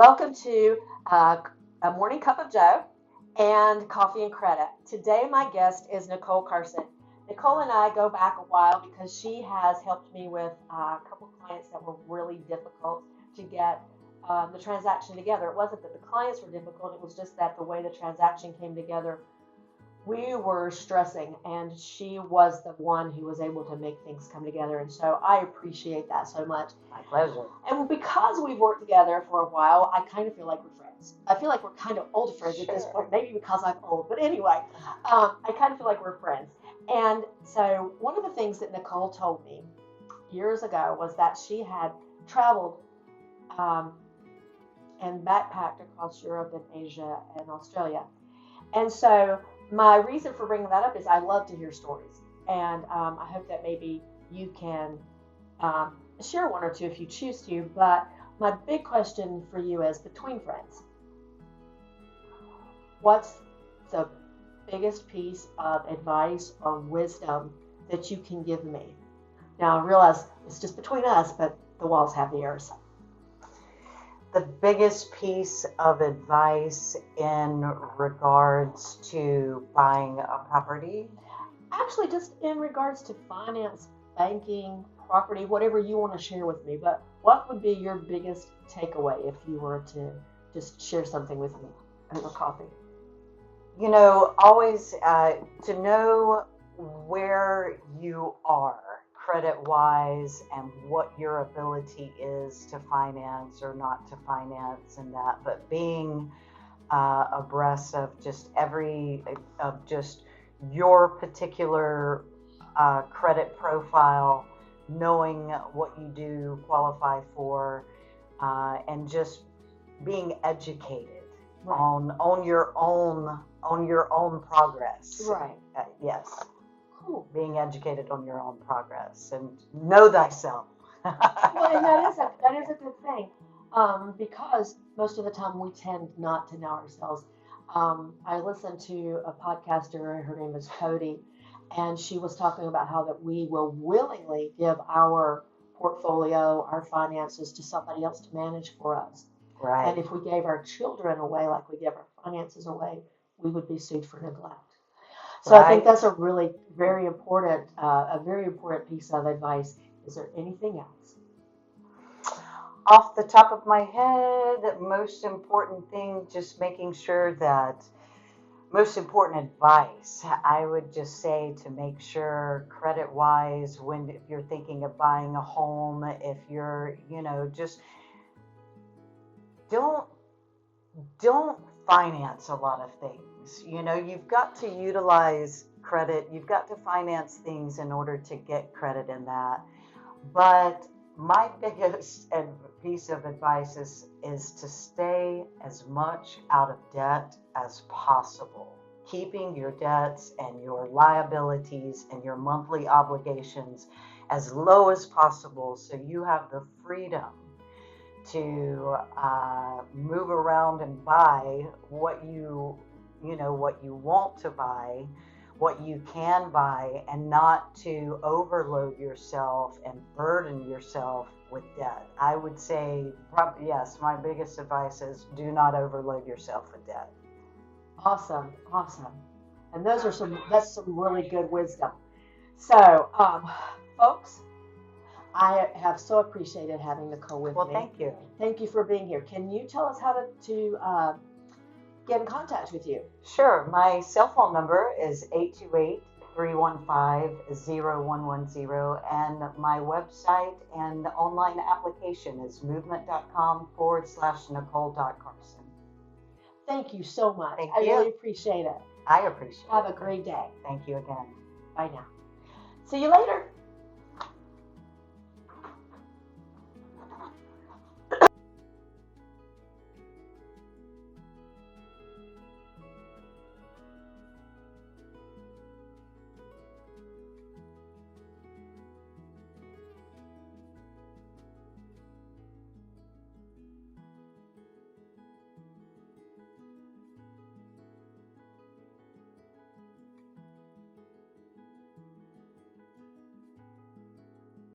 Welcome to A Morning Cup of Joe and Coffee and Credit. Today, my guest is Nicole Carson. Nicole and I go back a while because she has helped me with a couple of clients that were really difficult to get the transaction together. It wasn't that the clients were difficult, it was just that the way the transaction came together, we were stressing, and she was the one who was able to make things come together. And so I appreciate that so much. My pleasure. And because we've worked together for a while, I kind of feel like we're friends. I feel like we're kind of old friends at this point, maybe because I'm old. But anyway, I kind of feel like we're friends. And so one of the things that Nicole told me years ago was that she had traveled and backpacked across Europe and Asia and Australia. And so my reason for bringing that up is I love to hear stories. And I hope that maybe you can share one or two if you choose to. But my big question for you is, between friends, what's the biggest piece of advice or wisdom that you can give me? Now, I realize it's just between us, but the walls have the ears. The biggest piece of advice in regards to buying a property? Actually, just in regards to finance, banking, property, whatever you want to share with me. But what would be your biggest takeaway if you were to just share something with me over coffee? You know, always to know where you are credit-wise and what your ability is to finance or not to finance and that, but being abreast of just your particular credit profile, knowing what you do qualify for, and just being educated on your own progress. Right. Yes. Cool. Being educated on your own progress and know thyself. Well, and that is a good thing, because most of the time we tend not to know ourselves. I listened to a podcaster, her name is Cody, and she was talking about how that we will willingly give our portfolio, our finances to somebody else to manage for us. Right. And if we gave our children away like we give our finances away, we would be sued for neglect. So I think that's a really very important piece of advice. Is there anything else? Off the top of my head, most important thing, just making sure that most important advice, I would just say to make sure credit-wise, if you're thinking of buying a home, if you're, just don't finance a lot of things. You've got to utilize credit. You've got to finance things in order to get credit in that. But my biggest piece of advice is to stay as much out of debt as possible. Keeping your debts and your liabilities and your monthly obligations as low as possible so you have the freedom to move around and buy what you want to buy, what you can buy, and not to overload yourself and burden yourself with debt. I would say, yes, my biggest advice is do not overload yourself with debt. Awesome. And that's some really good wisdom. So, folks, I have so appreciated having Nicole with me. Well, thank you. Thank you for being here. Can you tell us how to get in contact with you? Sure. My cell phone number is 828-315-0110, and my website and online application is movement.com/Nicole.Carson. Thank you so much. Thank I you. really appreciate it. I appreciate it. Have a great day. Thank you again. Bye now. See you later.